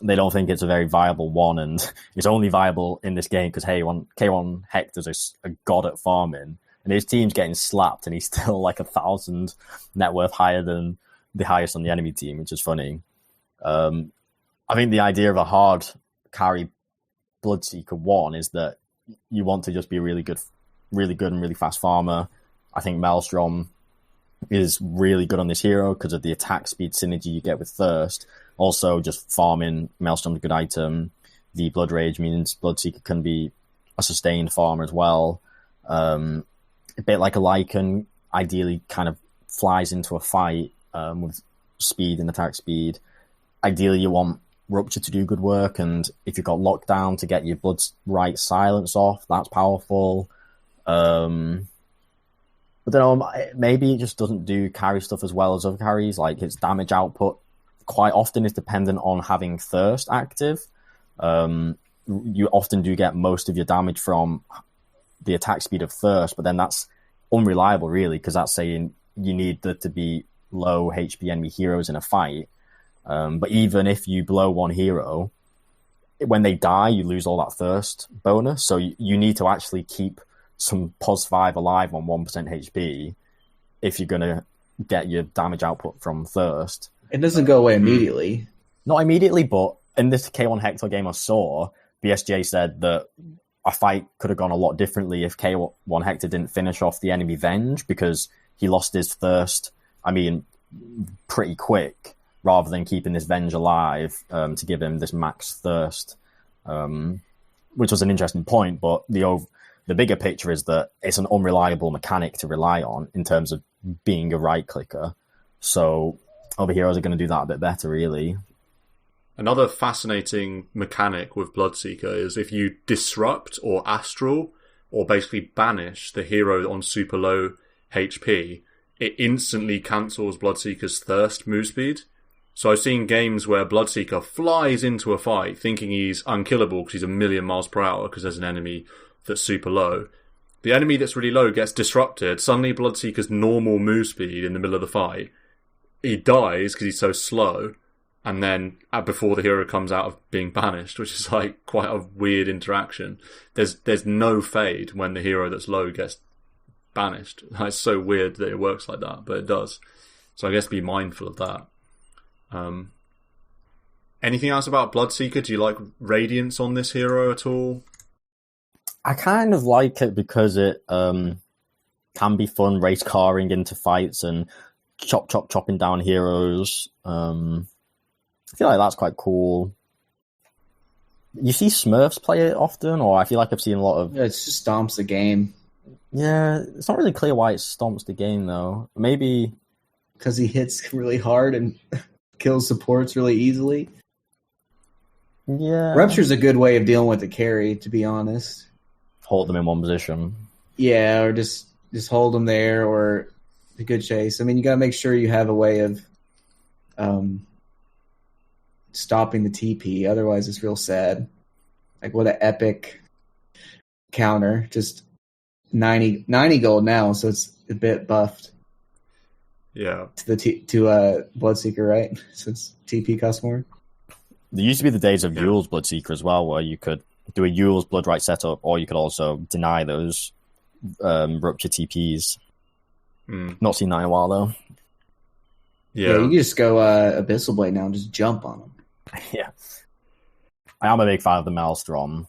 they don't think it's a very viable one, and it's only viable in this game because K1 Hector's a god at farming, and his team's getting slapped, and he's still like 1,000 net worth higher than the highest on the enemy team, which is funny. I think the idea of a hard carry Bloodseeker 1 is that you want to just be a really good and really fast farmer. I think Maelstrom is really good on this hero because of the attack speed synergy you get with Thirst. Also, just farming Maelstrom's a good item. The Blood Rage means Bloodseeker can be a sustained farmer as well. A bit like a Lycan, ideally kind of flies into a fight with speed and attack speed. Ideally, you want Rupture to do good work, and if you've got Lockdown to get your Bloodrite silence off, that's powerful. But then maybe it just doesn't do carry stuff as well as other carries. Like its damage output quite often is dependent on having Thirst active. You often do get most of your damage from the attack speed of Thirst, but then that's unreliable really, because that's saying you need there to be low HP enemy heroes in a fight. But even if you blow one hero, when they die, you lose all that Thirst bonus. So you need to actually keep some pos 5 alive on 1% HP if you're going to get your damage output from Thirst. It doesn't go away immediately. Not immediately, but in this K1 Hector game I saw, BSJ said that a fight could have gone a lot differently if K1 Hector didn't finish off the enemy Venge, because he lost his Thirst, pretty quick, rather than keeping this Venge alive to give him this max Thirst, which was an interesting point. But the bigger picture is that it's an unreliable mechanic to rely on in terms of being a right clicker. So other heroes are going to do that a bit better, really. Another fascinating mechanic with Bloodseeker is if you disrupt or astral, or basically banish the hero on super low HP, it instantly cancels Bloodseeker's Thirst move speed. So I've seen games where Bloodseeker flies into a fight thinking he's unkillable because he's 1,000,000 miles per hour because there's an enemy that's super low. The enemy that's really low gets disrupted. Suddenly Bloodseeker's normal move speed in the middle of the fight, he dies because he's so slow, and then before the hero comes out of being banished, which is like quite a weird interaction. There's no fade when the hero that's low gets banished. It's so weird that it works like that, but it does. So I guess be mindful of that. Anything else about Bloodseeker? Do you like Radiance on this hero at all? I kind of like it because it can be fun race carring into fights and chopping down heroes. I feel like that's quite cool. You see Smurfs play it often, or I feel like I've seen a lot of... Yeah, it just stomps the game. Yeah, it's not really clear why it stomps the game, though. Maybe... Because he hits really hard and kills supports really easily. Yeah. Rupture's a good way of dealing with the carry, to be honest. Hold them in one position. Yeah, or just hold them there, or a good chase. I mean, you got to make sure you have a way of stopping the TP. Otherwise, it's real sad. Like, what an epic counter. Just 90 gold now, so it's a bit buffed. Yeah. To Bloodseeker, right? Since TP costs more. There used to be the days of Yule's Bloodseeker as well, where you could do a Yule's Bloodright setup, or you could also deny those Rupture TPs. Not seen that in a while, though. Yeah, you can just go Abyssal Blade now and just jump on them. Yeah. I am a big fan of the Maelstrom.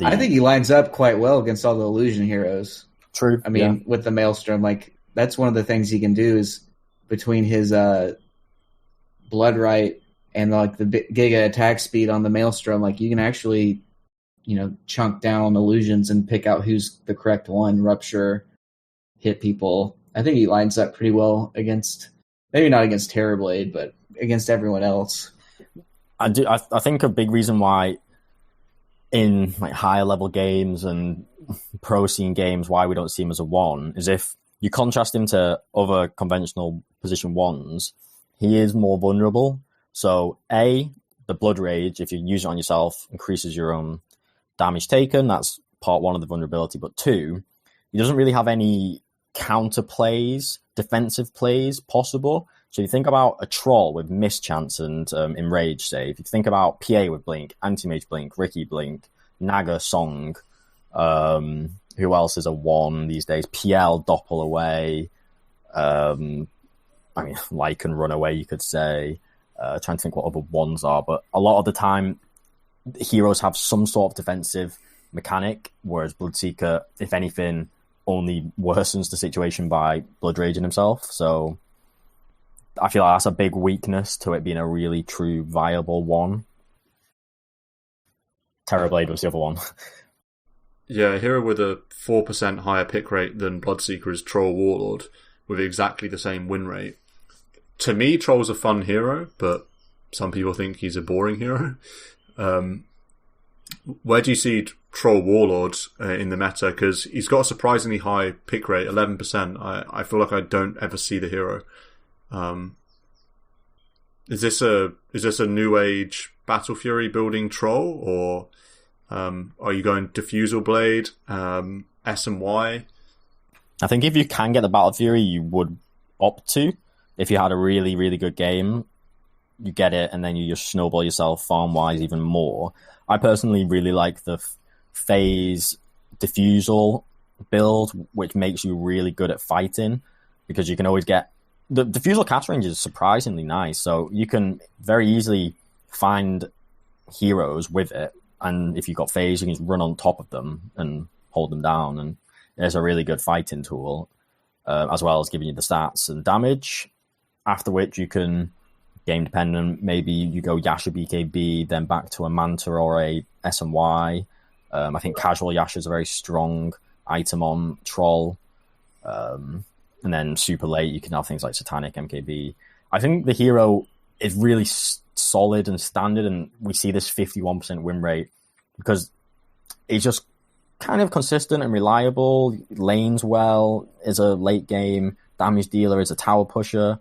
I think he lines up quite well against all the illusion heroes. True. I mean, with the Maelstrom, like, that's one of the things he can do is between his Bloodright and like the Giga attack speed on the Maelstrom, like you can actually, chunk down illusions and pick out who's the correct one, rupture, hit people. I think he lines up pretty well against, maybe not against Terrorblade, but against everyone else. I think a big reason why in like higher level games and pro scene games why we don't see him as a 1 is if you contrast him to other conventional position 1s, he is more vulnerable. So the Blood Rage, if you use it on yourself, increases your own damage taken. That's part 1 of the vulnerability. But 2, he doesn't really have any counter plays, defensive plays possible. So if you think about a Troll with Mischance and Enrage, say, if you think about PA with Blink, Anti-Mage Blink, Riki Blink, Naga Song, who else is a 1 these days? PL Doppel away. Lycan Run away, you could say. Trying to think what other 1s are, but a lot of the time, heroes have some sort of defensive mechanic, whereas Bloodseeker, if anything, only worsens the situation by Blood Raging himself. So I feel like that's a big weakness to it being a really true, viable 1. Terrorblade was the other one. Yeah, a hero with a 4% higher pick rate than Bloodseeker is Troll Warlord, with exactly the same win rate. To me, Troll's a fun hero, but some people think he's a boring hero. Where do you see Troll Warlord in the meta? Because he's got a surprisingly high pick rate, 11%. I feel like I don't ever see the hero. Is this a new age Battle Fury building Troll, or are you going Diffusal Blade, S and Y? I think if you can get the Battle Fury, you would opt to. If you had a really, really good game, you get it, and then you just snowball yourself farm-wise even more. I personally really like the phase diffusal build, which makes you really good at fighting, because you can always get... The diffusal cast range is surprisingly nice, so you can very easily find heroes with it, and if you've got phase, you can just run on top of them and hold them down, and it's a really good fighting tool, as well as giving you the stats and damage. After which you can, game dependent, maybe you go Yasha BKB, then back to a Manta or a S&Y. I think casual Yasha is a very strong item on Troll. And then super late, you can have things like Satanic MKB. I think the hero is really solid and standard, and we see this 51% win rate because he's just kind of consistent and reliable, lanes well, is a late game damage dealer, is a tower pusher.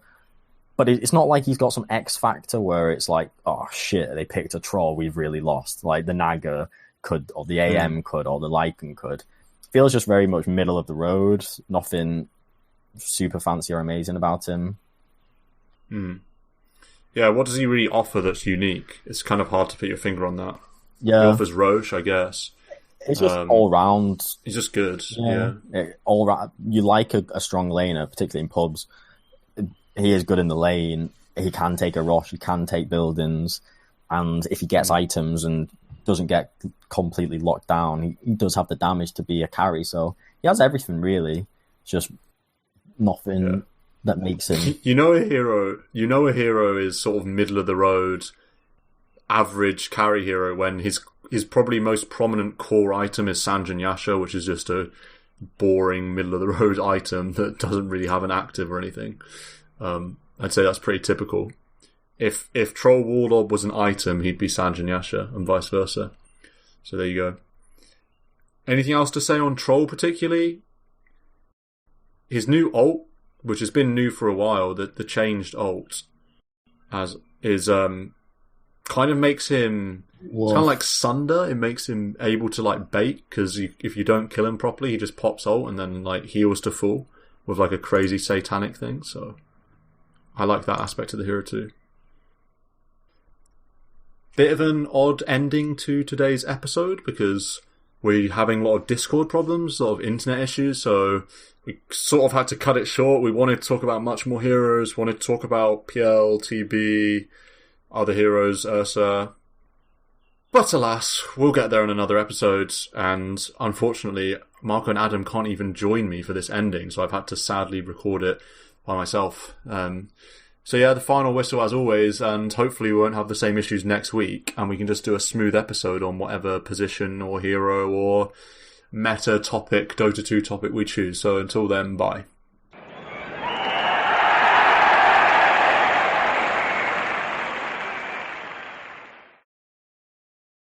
But it's not like he's got some X factor where it's like, oh shit, they picked a Troll, we've really lost. Like the Naga could, or the AM could, or the Lycan could. Feels just very much middle of the road. Nothing super fancy or amazing about him. Yeah, what does he really offer that's unique? It's kind of hard to put your finger on that. Yeah. He offers Roche, I guess. It's just all round. He's just good. Yeah. All round. You like a strong laner, particularly in pubs. He is good in the lane. He can take a Roche. He can take buildings. And if he gets items and doesn't get completely locked down, he does have the damage to be a carry. So he has everything, really. Just nothing that makes him... You know a hero is sort of middle of the road average carry hero when his probably most prominent core item is Sanjin Yasha, which is just a boring middle of the road item that doesn't really have an active or anything. I'd say that's pretty typical. If Troll Warlord was an item, he'd be Sanjin Yasha, and vice versa. So there you go. Anything else to say on Troll particularly? His new ult, which has been new for a while, the changed ult, kind of makes him... It's kind of like Sunder. It makes him able to like bait, because if you don't kill him properly, he just pops ult and then like heals to full with like a crazy satanic thing. So I like that aspect of the hero too. Bit of an odd ending to today's episode because we're having a lot of Discord problems, a lot of internet issues, so we sort of had to cut it short. We wanted to talk about much more heroes, wanted to talk about PL, TB, other heroes, Ursa. But alas, we'll get there in another episode, and unfortunately, Marco and Adam can't even join me for this ending, so I've had to sadly record it by myself. So yeah, the final whistle as always, and hopefully we won't have the same issues next week, and we can just do a smooth episode on whatever position or hero or meta topic, Dota 2 topic we choose. So until then, bye.